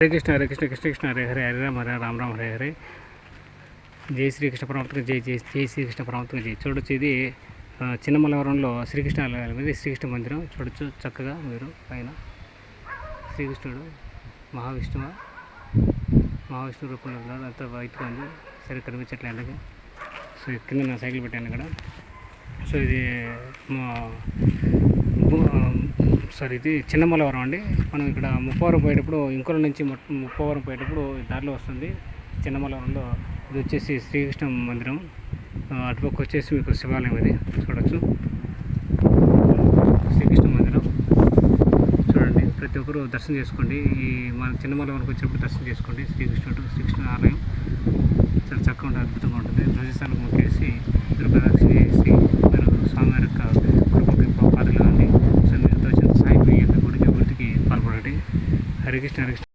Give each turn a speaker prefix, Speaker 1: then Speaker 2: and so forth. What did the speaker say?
Speaker 1: హరే కృష్ణ కృష్ణ కృష్ణ హరే హరే హరే రామ హరే రామ రామ హరే హరే. జై శ్రీకృష్ణ పరమాత్మకు జై జై జై శ్రీకృష్ణ పరమాత్మకు జై. చూడొచ్చు, ఇది చిన్నమలవరంలో శ్రీకృష్ణ ఆలయం మీద శ్రీకృష్ణ మందిరం. చూడొచ్చు చక్కగా మీరు పైన శ్రీకృష్ణుడు మహావిష్ణువు రూపంలో ఉన్నాడు. అంత వైట్గా ఉంది, సరే కనిపించట్లే ఎండగా. సో కింద నా సైకిల్ పెట్టాను ఇక్కడ. సో ఇది ఇది చిన్నమలవరం అండి. మనం ఇక్కడ ముప్పవరం పోయేటప్పుడు, ఇంకోల నుంచి ముప్పవరం పోయేటప్పుడు దారిలో వస్తుంది. చిన్నమలవరంలో ఇది వచ్చేసి శ్రీకృష్ణ మందిరం. అటుపక్క వచ్చేసి మీకు శివాలయం ఇది చూడొచ్చు. శ్రీకృష్ణ మందిరం చూడండి, ప్రతి ఒక్కరు దర్శనం చేసుకోండి. ఈ మన చిన్నమలవరంకి వచ్చినప్పుడు దర్శనం చేసుకోండి. శ్రీకృష్ణ ఆలయం చాలా చక్కగా ఉంటుంది, అద్భుతంగా ఉంటుంది. ధ్వజస్థానం మొక్కేసి మీరు ప్రదక్షిణ చేసి మీరు స్వామివారి యొక్క కృపకి పాత్రలు కానీ సో మీరుతో వచ్చిన సాయి గుడికి అభివృద్ధికి పాల్పడండి. హరే కృష్ణ హరే కృష్ణ.